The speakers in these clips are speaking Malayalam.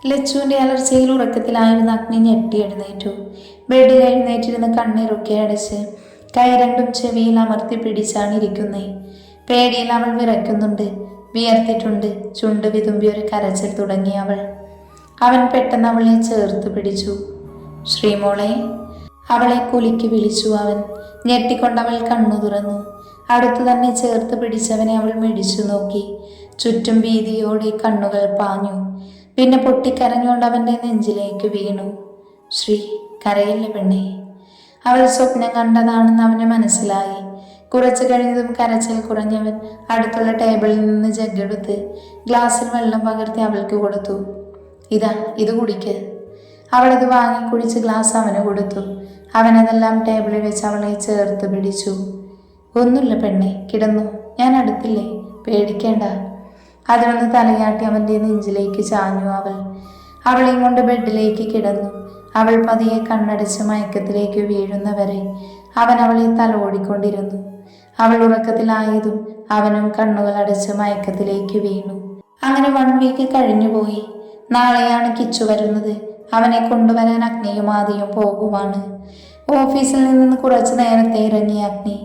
ലച്ചുവിൻ്റെ അലർച്ചയിൽ ഉറക്കത്തിലായിരുന്ന അഗ്നി ഞെട്ടി എഴുന്നേറ്റു. ബെഡിൽ എഴുന്നേറ്റിരുന്ന് കണ്ണിറുക്കി അടച്ച് കൈ രണ്ടും ചെവിയിൽ അമർത്തി പിടിച്ചാണ് ഇരിക്കുന്നേ. പേടിയിൽ അവൾ വിറയ്ക്കുന്നുണ്ട്, വിയർത്തിട്ടുണ്ട്. ചുണ്ട് വിതുമ്പി ഒരു കരച്ചിൽ തുടങ്ങി അവൻ പെട്ടെന്ന് അവളെ ചേർത്ത് പിടിച്ചു. ശ്രീമോളെ, അവളെ കുലുക്കി വിളിച്ചു അവൻ. ഞെട്ടിക്കൊണ്ടവൾ കണ്ണു തുറന്നു. അടുത്തു തന്നെ ചേർത്ത് പിടിച്ചവനെ അവൾ മിടിച്ചു നോക്കി. ചുറ്റും ഭീതിയോടെ കണ്ണുകൾ പാഞ്ഞു. പിന്നെ പൊട്ടിക്കരഞ്ഞുകൊണ്ട് അവൻ്റെ നെഞ്ചിലേക്ക് വീണു. ശ്രീ, കരയില്ല പെണ്ണേ. അവൾ സ്വപ്നം കണ്ടതാണെന്ന് അവന് മനസ്സിലായി. കുറച്ചു കഴിഞ്ഞതും കരച്ചിൽ കുറഞ്ഞവൻ അടുത്തുള്ള ടേബിളിൽ നിന്ന് ജഗ്ഗെടുത്ത് ഗ്ലാസ്സിൽ വെള്ളം പകർത്തി അവൾക്ക് കൊടുത്തു. ഇതാ, ഇത് കുടിക്ക്. അവളത് വാങ്ങി കുടിച്ച് ഗ്ലാസ് അവന് കൊടുത്തു. അവനതെല്ലാം ടേബിളിൽ വെച്ച് അവളെ ചേർത്ത് പിടിച്ചു. ഒന്നുമില്ല പെണ്ണെ, കിടന്നു, ഞാൻ അടുത്തില്ലേ, പേടിക്കേണ്ട. അതിനൊന്ന് തലയാട്ടി അവൻ്റെ നെഞ്ചിലേക്ക് ചാഞ്ഞു അവളെയും കൊണ്ട് ബെഡിലേക്ക് കിടന്നു. അവൾ പതിയെ കണ്ണടച്ച് മയക്കത്തിലേക്ക് വീഴുന്നവരെ അവൻ അവളെ തലോടിക്കൊണ്ടിരുന്നു. അവൾ ഉറക്കത്തിലായതും അവനും കണ്ണുകൾ അടച്ച് മയക്കത്തിലേക്ക് വീണു. അങ്ങനെ 1 വീക്ക് കഴിഞ്ഞുപോയി. നാളെയാണ് കിച്ചു വരുന്നത്. അവനെ കൊണ്ടുവരാൻ അഗ്നിയും ആദിയും പോകുവാണ്. ഓഫീസിൽ നിന്ന് കുറച്ചു നേരത്തെ ഇറങ്ങിയ അഗ്നി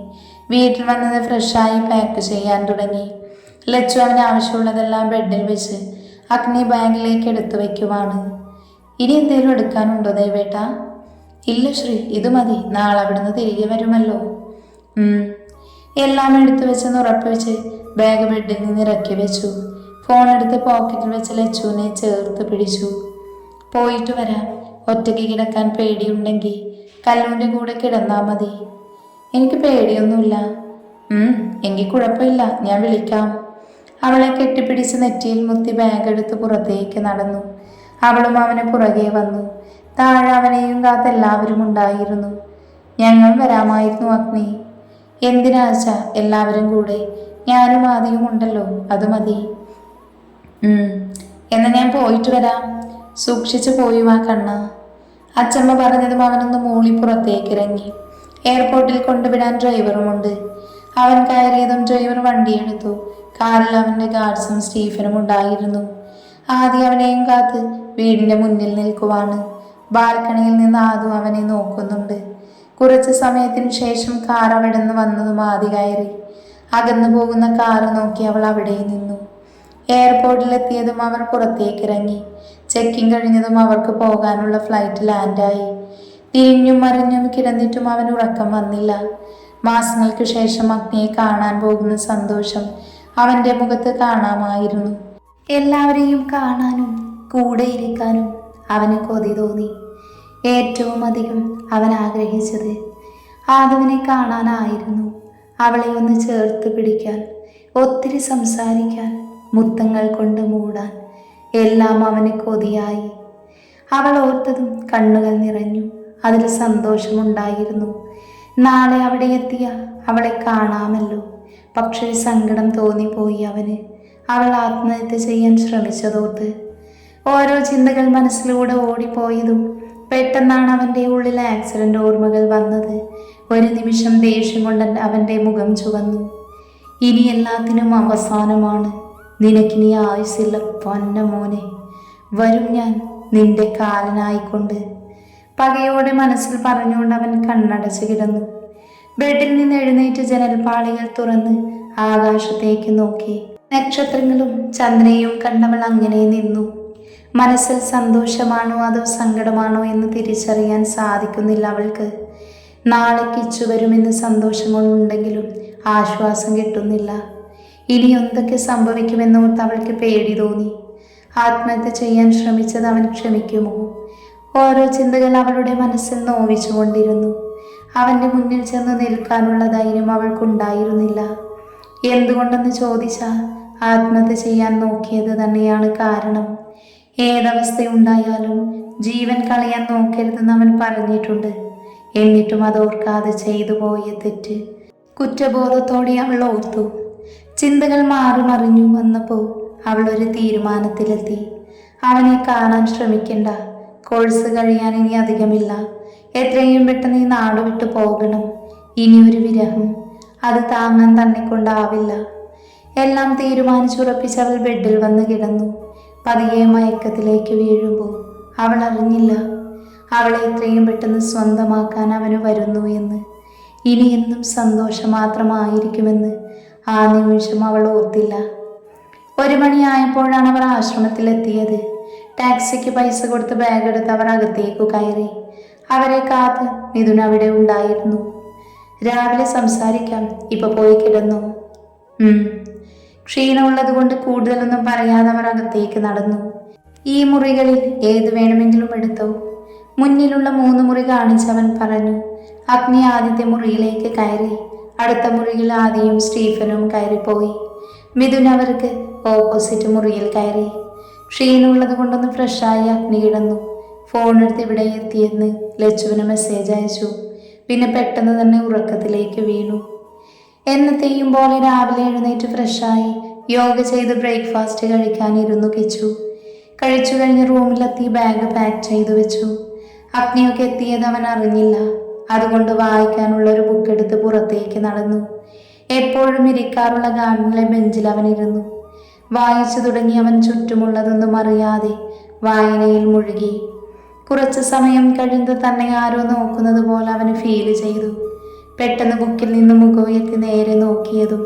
വീട്ടിൽ വന്നത് ഫ്രഷായി പാക്ക് ചെയ്യാൻ തുടങ്ങി. ലച്ചു അവന് ആവശ്യമുള്ളതെല്ലാം ബെഡിൽ വെച്ച് അഗ്നി ബാഗിലേക്ക് എടുത്തു വയ്ക്കുവാണ്. ഇനി എന്തെങ്കിലും എടുക്കാനുണ്ടോ ദേവേട്ട? ഇല്ല ശ്രീ, ഇത് മതി, നാളെ അവിടുന്ന് തിരികെ വരുമല്ലോ. എല്ലാം എടുത്തു വെച്ചെന്ന് ഉറപ്പിച്ച് ബാഗ് ബെഡിൽ നിന്ന് ഇറക്കി വെച്ചു. ഫോൺ എടുത്ത് പോക്കറ്റിൽ വെച്ച് ലച്ചുവിനെ ചേർത്ത് പിടിച്ചു. പോയിട്ട് വരാം. ഒറ്റയ്ക്ക് കിടക്കാൻ പേടിയുണ്ടെങ്കിൽ കല്ലുവിൻ്റെ കൂടെ കിടന്നാൽ മതി. എനിക്ക് പേടിയൊന്നുമില്ല. എങ്കിൽ കുഴപ്പമില്ല, ഞാൻ വിളിക്കാം. അവളെ കെട്ടിപ്പിടിച്ച് നെറ്റിയിൽ മുത്തി ബാഗ് എടുത്ത് പുറത്തേക്ക് നടന്നു. അവളും അവന് പുറകെ വന്നു. താഴെ അവനെയും കാത്ത് എല്ലാവരും ഉണ്ടായിരുന്നു. ഞങ്ങൾ വരാമായിരുന്നു അഗ്നി. എന്തിനാച്ച എല്ലാവരും കൂടെ? ഞാനും ആദ്യം ഉണ്ടല്ലോ, അത് മതി. എന്നാൽ ഞാൻ പോയിട്ട് വരാം. സൂക്ഷിച്ചു പോയി വാ കണ്ണ. അച്ചമ്മ പറഞ്ഞതും അവനൊന്ന് മൂളി പുറത്തേക്ക് ഇറങ്ങി. എയർപോർട്ടിൽ കൊണ്ടുവിടാൻ ഡ്രൈവറുമുണ്ട്. അവൻ കയറിയതും ഡ്രൈവർ വണ്ടിയെടുത്തു. കാറിൽ അവൻ്റെ ഗാർഡ്സും സ്റ്റീഫനും ഉണ്ടായിരുന്നു. ആദ്യം അവനെയും കാത്ത് വീടിൻ്റെ മുന്നിൽ നിൽക്കുവാണ്. ബാൽക്കണിയിൽ നിന്ന് ആദ്യം അവനെ നോക്കുന്നുണ്ട്. കുറച്ച് സമയത്തിന് ശേഷം കാർ അവിടെ നിന്ന് വന്നതും ആദ്യ കയറി. അകന്നു പോകുന്ന കാറ് നോക്കി അവൾ അവിടെ നിന്നു. എയർപോർട്ടിലെത്തിയതും അവർ പുറത്തേക്ക് ഇറങ്ങി. ചെക്കിങ് കഴിഞ്ഞതും അവർക്ക് പോകാനുള്ള ഫ്ലൈറ്റ് ലാൻഡായി. തിരിഞ്ഞും മറിഞ്ഞും കിടന്നിട്ടും അവന് ഉറക്കം വന്നില്ല. മാസങ്ങൾക്ക് ശേഷം അഗ്നിയെ കാണാൻ പോകുന്ന സന്തോഷം അവൻ്റെ മുഖത്ത് കാണാമായിരുന്നു. എല്ലാവരെയും കാണാനും കൂടെ ഇരിക്കാനും അവന് കൊതി തോന്നി. ഏറ്റവും അധികം അവൻ ആഗ്രഹിച്ചത് ആദവിനെ കാണാനായിരുന്നു. അവളെ ഒന്ന് ചേർത്ത് പിടിക്കാൻ, ഒത്തിരി സംസാരിക്കാൻ, മുത്തങ്ങൾ കൊണ്ട് മൂടാൻ, എല്ലാം അവന് കൊതിയായി. അവൾ ഓർത്തതും കണ്ണുകൾ നിറഞ്ഞു. അതിൽ സന്തോഷമുണ്ടായിരുന്നു. നാളെ അവിടെ എത്തിയ അവളെ കാണാമല്ലോ. പക്ഷേ സങ്കടം തോന്നിപ്പോയി അവന്. അവൾ ആത്മഹത്യ ചെയ്യാൻ ശ്രമിച്ചതോർത്ത്. ഓരോ ചിന്തകൾ മനസ്സിലൂടെ ഓടിപ്പോയതും പെട്ടെന്നാണ് അവൻ്റെ ഉള്ളിൽ ആക്സിഡൻ്റ് ഓർമ്മകൾ വന്നത്. ഒരു നിമിഷം ദേഷ്യം കൊണ്ട് അവൻ്റെ മുഖം ചുവന്നു. ഇനി എല്ലാത്തിനും അവസാനമാണ്. നിനക്കിനി ആയുസില്ല പൊന്ന മോനെ. വരും ഞാൻ നിന്റെ കാലനായിക്കൊണ്ട്. പകയോടെ മനസ്സിൽ പറഞ്ഞുകൊണ്ട് അവൻ കണ്ണടച്ച് കിടന്നു. ബെഡിൽ നിന്ന് എഴുന്നേറ്റ് ജനൽപ്പാളികൾ തുറന്ന് ആകാശത്തേക്ക് നോക്കി. നക്ഷത്രങ്ങളും ചന്ദ്രയും കണ്ടവൾ അങ്ങനെ നിന്നു. മനസ്സിൽ സന്തോഷമാണോ അതോ സങ്കടമാണോ എന്ന് തിരിച്ചറിയാൻ സാധിക്കുന്നില്ല അവൾക്ക്. നാളെ കിച്ചു വരുമെന്ന് സന്തോഷങ്ങളുണ്ടെങ്കിലും ആശ്വാസം കിട്ടുന്നില്ല. ഇനി എന്തൊക്കെ സംഭവിക്കുമെന്നോർത്ത് അവൾക്ക് പേടി തോന്നി. ആത്മഹത്യ ചെയ്യാൻ ശ്രമിച്ചത് അവൻ ക്ഷമിക്കുമോ? ഓരോ ചിന്തകൾ അവളുടെ മനസ്സിൽ നോവിച്ചുകൊണ്ടിരുന്നു. അവൻ്റെ മുന്നിൽ ചെന്ന് നിൽക്കാനുള്ള ധൈര്യം അവൾക്കുണ്ടായിരുന്നില്ല. എന്തുകൊണ്ടെന്ന് ചോദിച്ചാൽ ആത്മഹത്യ ചെയ്യാൻ നോക്കിയത് തന്നെയാണ് കാരണം. ഏതവസ്ഥയുണ്ടായാലും ജീവൻ കളയാൻ നോക്കരുതെന്ന് അവൻ പറഞ്ഞിട്ടുണ്ട്. എന്നിട്ടും അതോർക്കാതെ ചെയ്തു പോയ തെറ്റ് കുറ്റബോധത്തോടെ അവൾ ഓർത്തു. ചിന്തകൾ മാറി മറിഞ്ഞു വന്നപ്പോൾ അവൾ ഒരു തീരുമാനത്തിലെത്തി. അവനെ കാണാൻ ശ്രമിക്കണ്ട. കോഴ്സ് കഴിയാൻ ഇനി അധികമില്ല. എത്രയും പെട്ടെന്ന് ഈ നാട് വിട്ടു പോകണം. ഇനി ഒരു വിരഹം അത് താങ്ങാൻ തന്നെ കൊണ്ടാവില്ല. എല്ലാം തീരുമാനിച്ചുറപ്പിച്ച് അവൾ ബെഡിൽ വന്ന് കിടന്നു. പതിയെ മയക്കത്തിലേക്ക് വീഴുമ്പോൾ അവൾ അറിഞ്ഞില്ല അവളെ എത്രയും പെട്ടെന്ന് സ്വന്തമാക്കാൻ അവന് വരുന്നു എന്ന്. ഇനി എന്നും സന്തോഷം മാത്രമായിരിക്കുമെന്ന് ആ നിമിഷം അവൾ ഓർത്തില്ല. 1 മണിയായപ്പോഴാണ് അവർ ആശ്രമത്തിലെത്തിയത്. ടാക്സിക്ക് പൈസ കൊടുത്ത് ബാഗ് എടുത്ത് അവർ അകത്തേക്ക് കയറി. അവരെ കാത്ത് മിഥുൻ അവിടെ ഉണ്ടായിരുന്നു. രാവിലെ സംസാരിക്കാം, ഇപ്പൊ പോയി കിടന്നു. ക്ഷീണമുള്ളത് കൊണ്ട് കൂടുതലൊന്നും പറയാതെ അവർ അകത്തേക്ക് നടന്നു. ഈ മുറികളിൽ ഏത് വേണമെങ്കിലും എടുത്തോ. മുന്നിലുള്ള 3 മുറി കാണിച്ചവൻ പറഞ്ഞു. അഗ്നി ആദ്യത്തെ മുറിയിലേക്ക് കയറി. അടുത്ത മുറിയിൽ ആദിയും സ്റ്റീഫനും കയറിപ്പോയി. മിഥുൻ അവർക്ക് ഓപ്പോസിറ്റ് മുറിയിൽ കയറി. ക്ഷീണമുള്ളത് കൊണ്ടൊന്ന് ഫ്രഷായി അഗ്നി കിടന്നു. ഫോണെടുത്ത് ഇവിടെ എത്തിയെന്ന് ലച്ചുവിന് മെസ്സേജ് അയച്ചു. പിന്നെ പെട്ടെന്ന് തന്നെ ഉറക്കത്തിലേക്ക് വീണു. എന്നത്തെയും പോലെ രാവിലെ എഴുന്നേറ്റ് ഫ്രഷായി യോഗ ചെയ്ത് ബ്രേക്ക്ഫാസ്റ്റ് കഴിക്കാനിരുന്നു കിച്ചു. കഴിച്ചു കഴിഞ്ഞ് റൂമിലെത്തി ബാഗ് പാക്ക് ചെയ്തു വെച്ചു. അഗ്നിയൊക്കെ എത്തിയത് അവൻ അറിഞ്ഞില്ല. അതുകൊണ്ട് വായിക്കാനുള്ള ഒരു ബുക്ക് എടുത്ത് പുറത്തേക്ക് നടന്നു. എപ്പോഴും ഇരിക്കാറുള്ള ഗാർഡനിലെ ബെഞ്ചിൽ അവൻ ഇരുന്നു. വായിച്ചു തുടങ്ങി അവൻ ചുറ്റുമുള്ളതൊന്നും അറിയാതെ വായനയിൽ മുഴുകി. കുറച്ച് സമയം കഴിഞ്ഞ് തന്നെ ആരോ നോക്കുന്നത് പോലെ അവന് ഫീൽ ചെയ്തു. പെട്ടെന്ന് ബുക്കിൽ നിന്ന് മുഖമുയർത്തി നേരെ നോക്കിയതും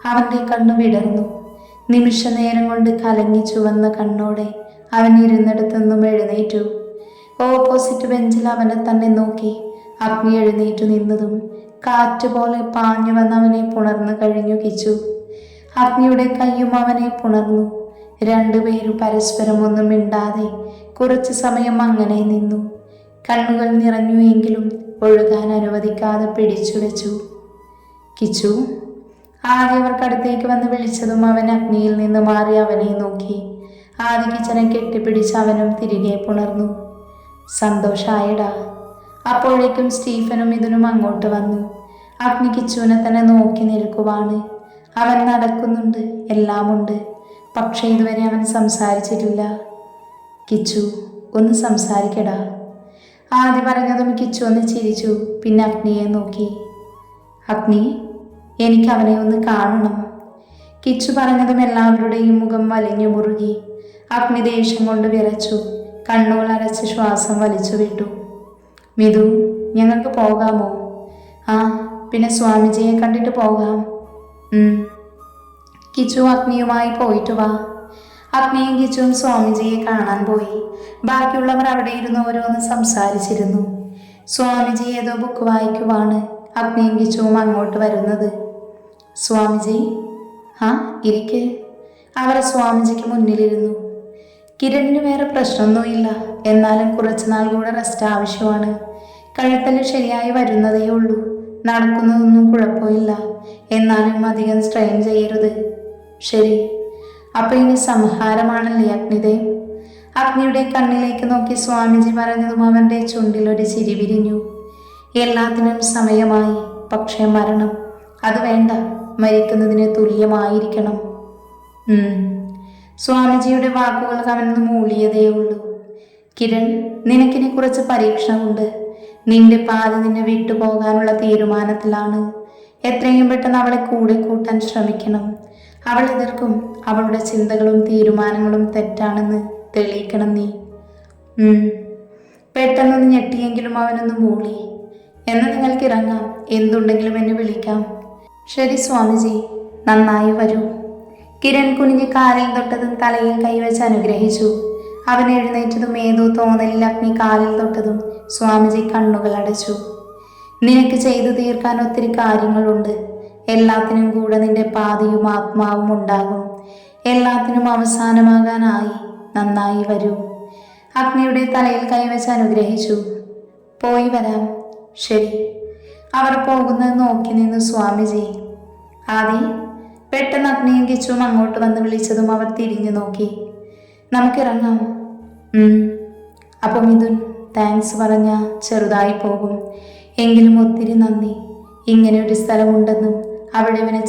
അവൻ്റെ കണ്ണു വിടർന്നു. നിമിഷ നേരം കൊണ്ട് കലങ്ങി ചുവന്ന കണ്ണോടെ അവൻ ഇരുന്നിടത്തുനിന്നും എഴുന്നേറ്റു. ഓപ്പോസിറ്റ് ബെഞ്ചിൽ അവനെ തന്നെ നോക്കി അഗ്നി എഴുന്നേറ്റു നിന്നതും കാറ്റ് പോലെ പാഞ്ഞു വന്നവനെ പുണർന്നു കഴിഞ്ഞു കിച്ചു. അഗ്നിയുടെ കൈയും അവനെ പുണർന്നു. രണ്ടുപേരും പരസ്പരം ഒന്നും മിണ്ടാതെ കുറച്ചു സമയം അങ്ങനെ നിന്നു. കണ്ണുകൾ നിറഞ്ഞു എങ്കിലും ഒഴുകാൻ അനുവദിക്കാതെ പിടിച്ചു വെച്ചു. കിച്ചു. ആദ്യം അവർക്കടുത്തേക്ക് വന്ന് വിളിച്ചതും അവൻ അഗ്നിയിൽ നിന്ന് മാറി അവനെ നോക്കി. ആദ്യ കിച്ചനെ കെട്ടിപ്പിടിച്ച് അവനും തിരികെ പുണർന്നു. സന്തോഷായടാ. അപ്പോഴേക്കും സ്റ്റീഫനും ഇതിനും അങ്ങോട്ട് വന്നു. അഗ്നി കിച്ചുവിനെ തന്നെ നോക്കി നിൽക്കുവാണ്. അവൻ നടക്കുന്നുണ്ട്, എല്ലാമുണ്ട്. പക്ഷേ ഇതുവരെ അവൻ സംസാരിച്ചിട്ടില്ല. കിച്ചു, ഒന്ന് സംസാരിക്കടാ. ആദ്യം പറഞ്ഞതും കിച്ചു ഒന്ന് ചിരിച്ചു. പിന്നെ അഗ്നിയെ നോക്കി. അഗ്നി, എനിക്ക് അവനെ ഒന്ന് കാണണം. കിച്ചു പറഞ്ഞതും എല്ലാവരുടെയും മുഖം വലിഞ്ഞു മുറുകി. അഗ്നി ദേഷ്യം കൊണ്ട് വിറച്ചു. കണ്ണുകൾ അടച്ച് ശ്വാസം വലിച്ചു വിട്ടു. മിഥു, ഞങ്ങൾക്ക് പോകാമോ? ആ, പിന്നെ സ്വാമിജിയെ കണ്ടിട്ട് പോകാം. കിച്ചു അഗ്നിയുമായി പോയിട്ട് വാ. അഗ്നിയും കിച്ചുവും സ്വാമിജിയെ കാണാൻ പോയി. ബാക്കിയുള്ളവർ അവിടെ ഇരുന്ന് ഓരോന്ന് സംസാരിച്ചിരുന്നു. സ്വാമിജി ഏതോ ബുക്ക് വായിക്കുവാണ്. അഗ്നിയും കിച്ചുവും അങ്ങോട്ട് വരുന്നത്. സ്വാമിജി. ആ, ഇരിക്ക്. അവർ സ്വാമിജിക്ക് മുന്നിലിരുന്നു. കിരണിന് വേറെ പ്രശ്നമൊന്നുമില്ല. എന്നാലും കുറച്ചുനാൾ കൂടെ റെസ്റ്റ് ആവശ്യമാണ്. കഴുത്തല് ശരിയായി വരുന്നതേ ഉള്ളൂ. നടക്കുന്നതൊന്നും കുഴപ്പമില്ല. എന്നാലും അധികം സ്ട്രെയിൻ ചെയ്യരുത്. ശരി. അപ്പൊ ഇനി സംഹാരമാണല്ലേ അഗ്നിദേവ്? അഗ്നിയുടെ കണ്ണിലേക്ക് നോക്കി സ്വാമിജി പറഞ്ഞതും അവൻ്റെ ചുണ്ടിലൊരു ചിരി വിരിഞ്ഞു. എല്ലാത്തിനും സമയമായി. പക്ഷേ മരണം, അത് വേണ്ട. മരിക്കുന്നതിന് തുല്യമായിരിക്കണം. സ്വാമിജിയുടെ വാക്കുകൾ അവനൊന്ന് മൂളിയതേ ഉള്ളൂ. കിരൺ, നിനക്കിനി കുറച്ച് പരീക്ഷണമുണ്ട്. നിന്റെ പാതി നിന്നെ വിട്ടുപോകാനുള്ള തീരുമാനത്തിലാണ്. എത്രയും പെട്ടെന്ന് അവളെ കൂടെ കൂട്ടാൻ ശ്രമിക്കണം. അവൾ എതിർക്കും. അവളുടെ ചിന്തകളും തീരുമാനങ്ങളും തെറ്റാണെന്ന് തെളിയിക്കണം നീ. പെട്ടെന്നൊന്ന് ഞെട്ടിയെങ്കിലും അവനൊന്ന് മൂളി. എന്നാൽ നിങ്ങൾക്ക് ഇറങ്ങാം. എന്തുണ്ടെങ്കിലും എന്നെ വിളിക്കാം. ശരി സ്വാമിജി, നന്നായി വരൂ. കിരൺ കുനിഞ്ഞ് കാലിൽ തൊട്ടതും തലയിൽ കൈവച്ച് അനുഗ്രഹിച്ചു. അവൻ എഴുന്നേറ്റതും ഏതോ തോന്നലിൽ അഗ്നി കാലിൽ തൊട്ടതും സ്വാമിജി കണ്ണുകൾ അടച്ചു. നിനക്ക് ചെയ്തു തീർക്കാൻ ഒത്തിരി കാര്യങ്ങളുണ്ട്. എല്ലാത്തിനും കൂടെ നിന്റെ പാതിയും ആത്മാവും ഉണ്ടാകും. എല്ലാത്തിനും അവസാനമാകാനായി. നന്നായി വരൂ. അഗ്നിയുടെ തലയിൽ കൈവച്ച് അനുഗ്രഹിച്ചു. പോയി വരാം. ശരി. അവർ പോകുന്നത് നോക്കി നിന്നു സ്വാമിജി. ആദി. പെട്ടെന്ന് അഗ്നിയും കിച്ചുവും അങ്ങോട്ട് വന്ന് വിളിച്ചതും അവർ തിരിഞ്ഞു നോക്കി. നമുക്കിറങ്ങാം. അപ്പോൾ മിഥുൻ താങ്ക്സ് പറഞ്ഞ ചെറുതായി പോകും. എങ്കിലും ഒത്തിരി നന്ദി. ഇങ്ങനെ ഒരു സ്ഥലമുണ്ടെന്നും അവിടെ ഇവനെ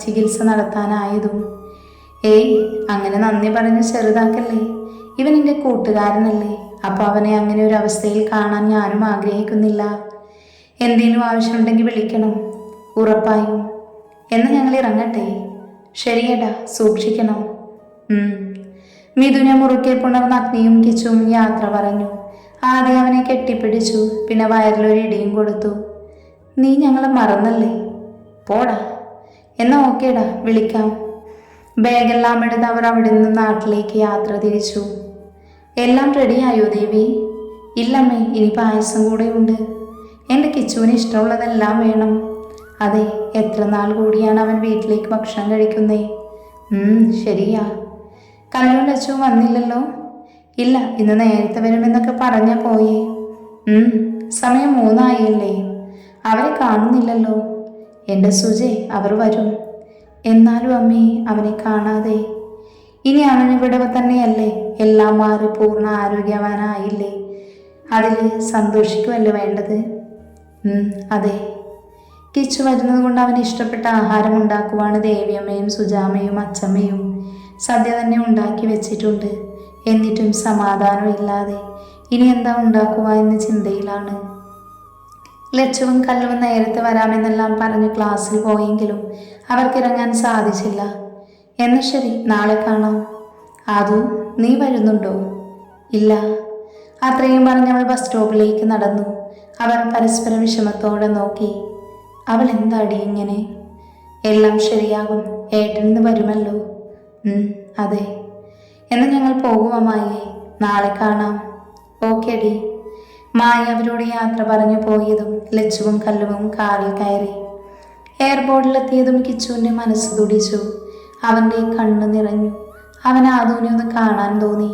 ചികിത്സ നടത്താനായതും. ഏയ്, അങ്ങനെ നന്ദി പറഞ്ഞ് ചെറുതാക്കല്ലേ. ഇവൻ എൻ്റെ കൂട്ടുകാരനല്ലേ. അപ്പോൾ അവനെ അങ്ങനെ ഒരു അവസ്ഥയിൽ കാണാൻ ഞാനും ആഗ്രഹിക്കുന്നില്ല. എന്തെങ്കിലും ആവശ്യമുണ്ടെങ്കിൽ വിളിക്കണം. ഉറപ്പായും. എന്ന് ഞങ്ങൾ ഇറങ്ങട്ടെ. ശരിയേടാ, സൂക്ഷിക്കണം. മിഥുനെ മുറുക്കെ പുണർന്ന അഗ്നിയും കിച്ചുവും യാത്ര പറഞ്ഞു. ആദ്യം അവനെ കെട്ടിപ്പിടിച്ചു, പിന്നെ വയറിലൊരു ഇടിയും കൊടുത്തു. നീ ഞങ്ങളെ മറന്നല്ലേ? പോടാ. എന്നാ ഓക്കേടാ, വിളിക്കാം. ബാഗെല്ലാം എടുത്ത് അവർ അവിടെ നിന്ന് നാട്ടിലേക്ക് യാത്ര തിരിച്ചു. എല്ലാം റെഡിയായോ ദേവി? ഇല്ലമ്മേ, ഇനി പായസം കൂടെ ഉണ്ട്. എൻ്റെ കിച്ചുവിന് ഇഷ്ടമുള്ളതെല്ലാം വേണം. അതെ, എത്ര നാൾ കൂടിയാണ് അവൻ വീട്ടിലേക്ക് ഭക്ഷണം കഴിക്കുന്നേ. ശരിയാ. കല്ലും ലച്ചുവും വന്നില്ലല്ലോ? ഇല്ല, ഇന്ന് നേരത്തെ വരുമെന്നൊക്കെ പറഞ്ഞാ പോയേ. സമയം 3 ആയില്ലേ? അവരെ കാണുന്നില്ലല്ലോ. എൻ്റെ സുജെ, അവർ വരും. എന്നാലും അമ്മേ, അവനെ കാണാതെ. ഇനി അവൻ ഇവിടെ തന്നെയല്ലേ? എല്ലാം മാറി പൂർണ്ണ ആരോഗ്യവാനായില്ലേ? അതിൽ സന്തോഷിക്കുമല്ലോ വേണ്ടത്. അതെ. കിച്ചു വരുന്നത് കൊണ്ട് അവന് ഇഷ്ടപ്പെട്ട ആഹാരം ഉണ്ടാക്കുവാണ് ദേവിയമ്മയും സുജാമയും അച്ചമ്മയും. സദ്യ തന്നെ ഉണ്ടാക്കി വെച്ചിട്ടുണ്ട്. എന്നിട്ടും സമാധാനമില്ലാതെ ഇനി എന്താ ഉണ്ടാക്കുക എന്ന ചിന്തയിലാണ്. ലച്ചുവും കല്ലുവും നേരത്തെ വരാമെന്നെല്ലാം പറഞ്ഞ് ക്ലാസ്സിൽ പോയെങ്കിലും അവർക്കിറങ്ങാൻ സാധിച്ചില്ല. എന്നാ ശരി, നാളെ കാണാം. ആദു, നീ വരുന്നുണ്ടോ? ഇല്ല. അത്രയും പറഞ്ഞവൾ ബസ് സ്റ്റോപ്പിലേക്ക് നടന്നു. അവർ പരസ്പര വിഷമത്തോടെ നോക്കി. അവൾ എന്താടി ഇങ്ങനെ? എല്ലാം ശരിയാകും, ഏട്ടനിന്ന് വരുമല്ലോ. അതെ. എന്ന് ഞങ്ങൾ പോകുക മായേ, നാളെ കാണാം. Okay D. മായ അവരോട് യാത്ര പറഞ്ഞു പോയതും ലച്ചുവും കല്ലുവും കാറിൽ കയറി. എയർപോർട്ടിലെത്തിയതും കിച്ചുവിൻ്റെ മനസ്സ് തുടിച്ചു. അവൻ്റെ കണ്ണ് നിറഞ്ഞു. അവൻ ആദുവിനെ ഒന്ന് കാണാൻ തോന്നി.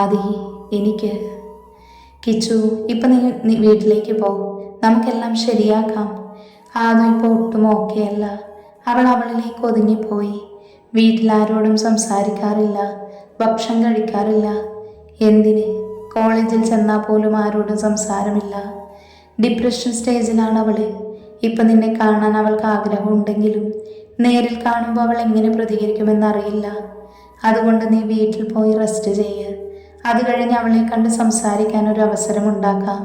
ആദി, എനിക്ക്. കിച്ചു, ഇപ്പം നീ വീട്ടിലേക്ക് പോ, നമുക്കെല്ലാം ശരിയാക്കാം. ആദു ഇപ്പോൾ ഒട്ടും ഓക്കെയല്ല. അവളിലേക്ക് ഒതുങ്ങിപ്പോയി. വീട്ടിലാരോടും സംസാരിക്കാറില്ല, ഭക്ഷണം കഴിക്കാറില്ല. എന്തിന്? കോളേജിൽ ചെന്നാൽ പോലും ആരോടും സംസാരമില്ല. ഡിപ്രഷൻ സ്റ്റേജിലാണ് അവൾ. ഇപ്പം നിന്നെ കാണാൻ അവൾക്ക് ആഗ്രഹമുണ്ടെങ്കിലും നേരിൽ കാണുമ്പോൾ അവൾ എങ്ങനെ പ്രതികരിക്കുമെന്നറിയില്ല. അതുകൊണ്ട് നീ വീട്ടിൽ പോയി റെസ്റ്റ് ചെയ്യ്. അത് കഴിഞ്ഞ് അവളെ കണ്ട് സംസാരിക്കാൻ ഒരു അവസരമുണ്ടാക്കാം.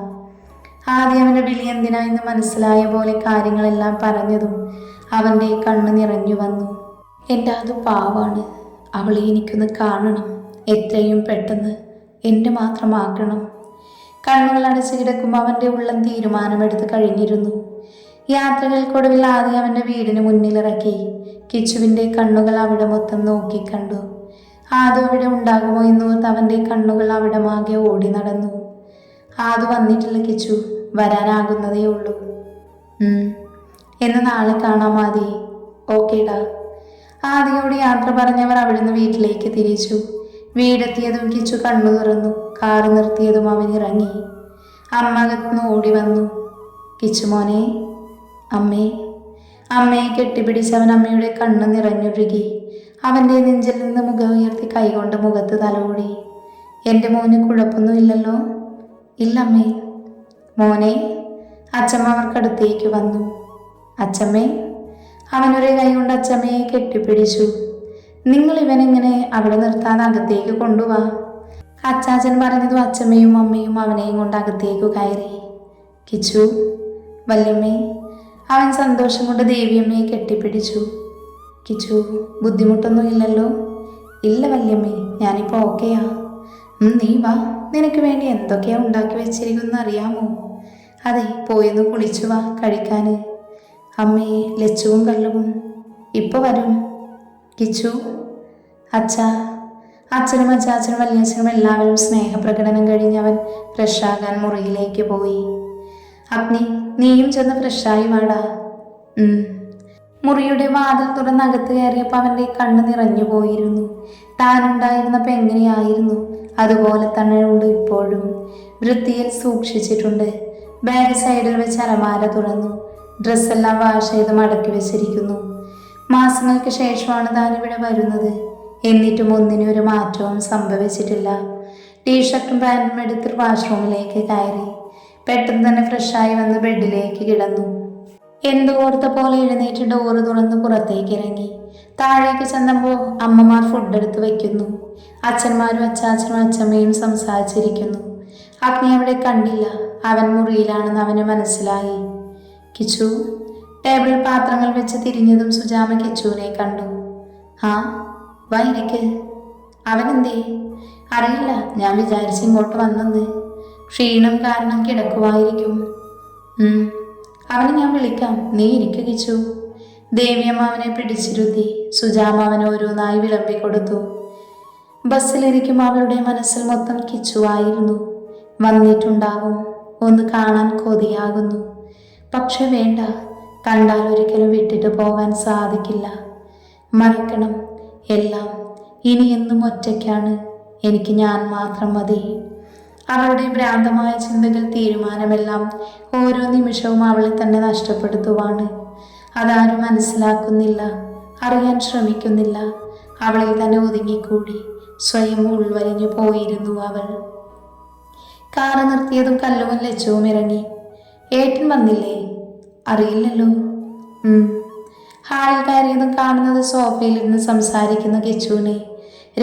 ആദ്യം അവൻ്റെ വിളി എന്തിനായെന്ന് മനസ്സിലായ പോലെ കാര്യങ്ങളെല്ലാം പറഞ്ഞതും അവൻ്റെ കണ്ണ് നിറഞ്ഞു വന്നു. എൻ്റെ അത് പാവാണ്. അവളെ എനിക്കൊന്ന് കാണണം, എത്രയും പെട്ടെന്ന്. എൻ്റെ മാത്രമാക്കണം. കണ്ണുകൾ അടച്ചു കിടക്കുമ്പോൾ അവൻ്റെ ഉള്ളം തീരുമാനമെടുത്ത് കഴിഞ്ഞിരുന്നു. യാത്രകൾക്കൊടുവിൽ ആദ്യം അവൻ്റെ വീടിന് മുന്നിലിറക്കി. കിച്ചുവിൻ്റെ കണ്ണുകൾ അവിടെ മൊത്തം നോക്കിക്കണ്ടു. ആദു അവിടെ ഉണ്ടാകുമോ എന്നോർത്ത് അവൻ്റെ കണ്ണുകൾ അവിടെ മാകെ ഓടി നടന്നു. ആദു വന്നിട്ടില്ല കിച്ചു, വരാനാകുന്നതേ ഉള്ളൂ. എന്ന് നാളെ കാണാം ആദി. ഓക്കേടാ. ആദിയോട് യാത്ര പറഞ്ഞവർ അവിടുന്ന് വീട്ടിലേക്ക് തിരിച്ചു. വീടെത്തിയതും കിച്ചു കണ്ണു തുറന്നു. കാറ് നിർത്തിയതും അവൻ ഇറങ്ങി. അമ്മ അകത്തുനിന്ന് ഓടി വന്നു. കിച്ചു മോനെ. അമ്മയെ കെട്ടിപ്പിടിച്ചവൻ അമ്മയുടെ കണ്ണ് നിറഞ്ഞൊഴുകി. അവൻ്റെ നെഞ്ചിൽ നിന്ന് മുഖം ഉയർത്തി കൈകൊണ്ട് മുഖത്ത് തലോടി. എൻ്റെ മോന് കുഴപ്പമൊന്നുമില്ലല്ലോ? ഇല്ലമ്മേ. മോനെ. അച്ചമ്മ അവർക്കടുത്തേക്ക് വന്നു. അച്ചമ്മേ. അവനൊരു കൈ കൊണ്ട് അച്ചമ്മയെ കെട്ടിപ്പിടിച്ചു. നിങ്ങൾ ഇവനെങ്ങനെ അവിടെ നിർത്താൻ അകത്തേക്ക് കൊണ്ടുപോവാ? അച്ചാച്ചൻ പറഞ്ഞതും അച്ചമ്മയും അമ്മയും അവനെയും കൊണ്ട് അകത്തേക്ക് കയറി. കിച്ചു. വല്യമ്മേ. അവൻ സന്തോഷം കൊണ്ട് ദേവിയമ്മയെ കെട്ടിപ്പിടിച്ചു. കിച്ചു, ബുദ്ധിമുട്ടൊന്നും ഇല്ലല്ലോ? ഇല്ല വല്യമ്മേ, ഞാനിപ്പോൾ ഓക്കെയാ. നീ വാ, നിനക്ക് വേണ്ടി എന്തൊക്കെയാ ഉണ്ടാക്കി വെച്ചിരിക്കുമെന്ന് അറിയാമോ? അതെ, പോയെന്ന് കുളിച്ചു വാ കഴിക്കാൻ. അമ്മയെ, ലച്ചുവും കല്ലുവും ഇപ്പോൾ വരും. കിച്ചു. അച്ഛനും അച്ചാച്ചനും വല്യച്ഛനും എല്ലാവരും സ്നേഹപ്രകടനം കഴിഞ്ഞ് അവൻ ഫ്രഷാകാൻ മുറിയിലേക്ക് പോയി. അഗ്നി, നീയും ചെന്ന് ഫ്രഷായി വാടാ. മുറിയുടെ വാതിൽ തുറന്ന് അകത്ത് കയറിയപ്പോൾ അവൻ്റെ കണ്ണ് നിറഞ്ഞു പോയിരുന്നു. താനുണ്ടായിരുന്നപ്പോൾ എങ്ങനെയായിരുന്നു അതുപോലെ തന്നെ ഉണ്ട് ഇപ്പോഴും. വൃത്തിയിൽ സൂക്ഷിച്ചിട്ടുണ്ട്. ബാഗ് സൈഡിൽ വെച്ച് അലമാര തുറന്നു. ഡ്രസ്സെല്ലാം വാഷ് ചെയ്ത് മടക്കി വെച്ചിരിക്കുന്നു. മാസങ്ങൾക്ക് ശേഷമാണ് താനിവിടെ വരുന്നത്. എന്നിട്ടും ഒന്നിനും ഒരു മാറ്റവും സംഭവിച്ചിട്ടില്ല. ടീഷർട്ടും പാൻറ്റും എടുത്ത് വാഷ്റൂമിലേക്ക് കയറി. പെട്ടെന്ന് തന്നെ ഫ്രഷായി വന്ന് ബെഡിലേക്ക് കിടന്നു. എന്തോ ഓർത്ത പോലെ എഴുന്നേറ്റ് ഡോറ് തുറന്ന് പുറത്തേക്ക് ഇറങ്ങി. താഴേക്ക് ചെന്നപ്പോൾ അമ്മമാർ ഫുഡ് എടുത്ത് വയ്ക്കുന്നു. അച്ഛന്മാരും അച്ചാച്ചനും അച്ചമ്മയും സംസാരിച്ചിരിക്കുന്നു. അഗ്നി അവിടെ കണ്ടില്ല. അവൻ മുറിയിലാണെന്ന് അവന് മനസ്സിലായി. കിച്ചു. ടേബിളിൽ പാത്രങ്ങൾ വെച്ച് തിരിഞ്ഞതും സുജാമ കിച്ചുവിനെ കണ്ടു. വാ ഇരിക്ക്. അവനെന്തേ? അറിയില്ല, ഞാൻ വിചാരിച്ച് ഇങ്ങോട്ട് വന്നെന്ന്. ക്ഷീണം കാരണം കിടക്കുവായിരിക്കും. അവനെ ഞാൻ വിളിക്കാം, നീ ഇരിക്കു കിച്ചു. ദേവിയമ്മ അവനെ പിടിച്ചിരുത്തി. സുജാമ അവന് ഓരോന്നായി വിളമ്പിക്കൊടുത്തു. ബസ്സിലിരിക്കും അവളുടെ മനസ്സിൽ മൊത്തം കിച്ചുവായിരുന്നു. വന്നിട്ടുണ്ടാകും, ഒന്ന് കാണാൻ കൊതിയാകുന്നു. പക്ഷെ വേണ്ട, കണ്ടാൽ ഒരിക്കലും വിട്ടിട്ട് പോകാൻ സാധിക്കില്ല. മറക്കണം എല്ലാം. ഇനി എന്നും ഒറ്റയ്ക്കാണ്. എനിക്ക് ഞാൻ മാത്രം മതി. അവളുടെ ഭ്രാന്തമായ ചിന്തകൾ, തീരുമാനമെല്ലാം ഓരോ നിമിഷവും അവളെ തന്നെ നഷ്ടപ്പെടുത്തുവാണ്. അതാരും മനസ്സിലാക്കുന്നില്ല, അറിയാൻ ശ്രമിക്കുന്നില്ല. അവളിൽ തന്നെ ഒതുങ്ങിക്കൂടി സ്വയം ഉൾവലിഞ്ഞു പോയിരുന്നു അവൾ. കാറ് നിർത്തിയതും കല്ലുവും ലച്ചുവും ഇറങ്ങി. ഏട്ടൻ വന്നില്ലേ? അറിയില്ലല്ലോ. ഹാളിൽ കയറിയതും കാണുന്നത് സോഫയിലിരുന്ന് സംസാരിക്കുന്ന കിച്ചുവിനെ.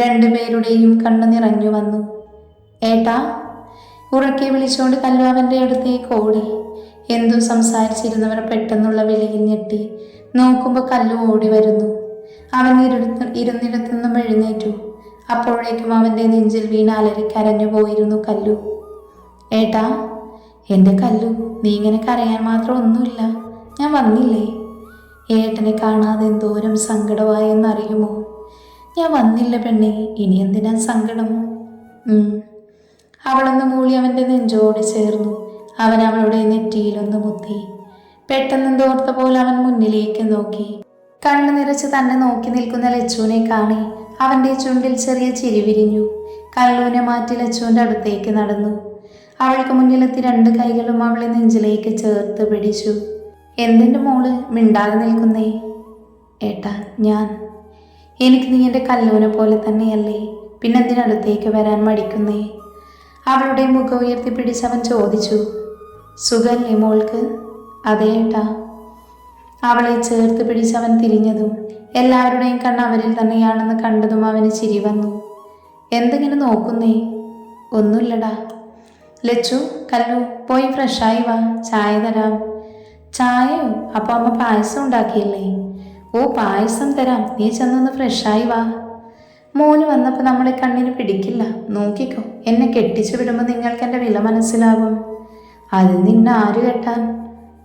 രണ്ടുപേരുടെയും കണ്ണു നിറഞ്ഞു വന്നു. ഏട്ടാ? ഉറക്കെ വിളിച്ചുകൊണ്ട് കല്ലു അവൻ്റെ അടുത്തേക്ക് ഓടി. എന്തോ സംസാരിച്ചിരുന്നവർ പെട്ടെന്നുള്ള വിളിയിൽ ഞെട്ടി നോക്കുമ്പോൾ കല്ലു ഓടി വരുന്നു. അവൻ ഇരുന്നിടത്തുനിന്നും എഴുന്നേറ്റു. അപ്പോഴേക്കും അവൻ്റെ നെഞ്ചിൽ വീണ് അലറി കരഞ്ഞു പോയിരുന്നു കല്ലു. ഏട്ടാ? എൻ്റെ കല്ലു, നീ ഇങ്ങനെ കരയാൻ മാത്രം ഒന്നുമില്ല. ഞാൻ വന്നില്ലേ? ഏട്ടനെ കാണാതെ എന്തോരം സങ്കടമായെന്നറിയുമോ? ഞാൻ വന്നില്ല പെണ്ണെ, ഇനി എന്തിനാ സങ്കടം? അവളൊന്ന് മൂളി അവൻ്റെ നെഞ്ചോട് ചേർന്നു. അവൻ അവളുടെ നെറ്റിയിലൊന്ന് മുത്തി. പെട്ടെന്നെന്തോർത്ത പോലെ അവൻ മുന്നിലേക്ക് നോക്കി. കണ്ണു നിറച്ച് തന്നെ നോക്കി നിൽക്കുന്ന ലച്ചുവിനെ കാണി അവൻ്റെ ചുണ്ടിൽ ചെറിയ ചിരി വിരിഞ്ഞു. കല്ലുവിനെ മാറ്റി ലച്ചുവിൻ്റെ അടുത്തേക്ക് നടന്നു. അവൾക്ക് മുന്നിലെത്തി രണ്ട് കൈകളും അവളെ നെഞ്ചിലേക്ക് ചേർത്ത് പിടിച്ചു. എന്തെൻ്റെ മോള് മിണ്ടാതെ നിൽക്കുന്നേ? ഏട്ടാ, എനിക്ക് നീ എൻ്റെ കല്ലുവിനെ പോലെ തന്നെയല്ലേ, പിന്നെന്തിനടുത്തേക്ക് വരാൻ മടിക്കുന്നേ? അവളുടെ മുഖം ഉയർത്തി പിടിച്ചവൻ ചോദിച്ചു. സുഖല്ലേ മോൾക്ക്? അതേ ഏട്ടാ. അവളെ ചേർത്ത് പിടിച്ചവൻ തിരിഞ്ഞതും എല്ലാവരുടെയും കണ്ണ് അവരിൽ തന്നെയാണെന്ന് കണ്ടതും അവന് ചിരി വന്നു. എന്തെങ്കിലും നോക്കുന്നേ? ഒന്നുമില്ലടാ. ലച്ചു, കല്ലു, പോയി ഫ്രഷായി വാ, ചായ തരാം. ചായയോ? അപ്പോൾ അമ്മ പായസം ഉണ്ടാക്കിയില്ലേ? ഓ, പായസം തരാം, നീ ചെന്നൊന്ന് ഫ്രഷായി വാ. മോന് വന്നപ്പോൾ നമ്മളെ കണ്ണിന് പിടിക്കില്ല. നോക്കിക്കോ, എന്നെ കെട്ടിച്ചു വിടുമ്പോൾ നിങ്ങൾക്ക് എൻ്റെ വില മനസ്സിലാകും. അത് നിന്നെ ആര് കെട്ടാൻ?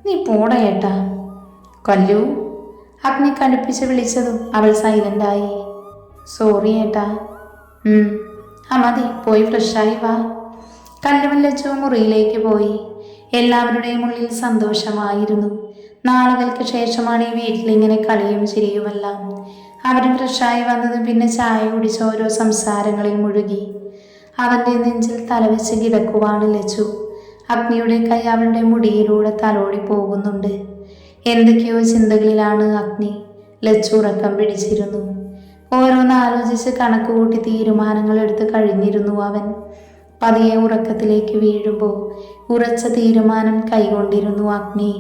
നീ പോട ഏട്ടാ. കല്ലു, അഗ്നി കടുപ്പിച്ച് വിളിച്ചതും അവൾ സൈലൻ്റായി. സോറി ഏട്ടാ. മതി, പോയി ഫ്രഷായി വാ. കല്ലുവൻ ലച്ചുവും മുറിയിലേക്ക് പോയി. എല്ലാവരുടെയും ഉള്ളിൽ സന്തോഷമായിരുന്നു. നാളുകൾക്ക് ശേഷമാണ് ഈ വീട്ടിലിങ്ങനെ കളിയും ചിരിയുമെല്ലാം. അവർ ഫ്രഷായി വന്നതും പിന്നെ ചായ കുടിച്ച് ഓരോ സംസാരങ്ങളിൽ മുഴുകി. അവൻ്റെ നെഞ്ചിൽ തലവെച്ച് കിടക്കുവാണ് ലച്ചു. അഗ്നിയുടെ കൈ അവളുടെ മുടിയിലൂടെ തലോടി പോകുന്നുണ്ട്. എന്തൊക്കെയോ ചിന്തകളിലാണ് അഗ്നി. ലച്ചു ഉറക്കം പിടിച്ചിരുന്നു. ഓരോന്ന് ആലോചിച്ച് കണക്കുകൂട്ടി തീരുമാനങ്ങൾ എടുത്ത് കഴിഞ്ഞിരുന്നു അവൻ. പതിയെ ഉറക്കത്തിലേക്ക് വീഴുമ്പോൾ ഉറച്ച തീരുമാനം കൈകൊണ്ടിരുന്നു അഗ്നി.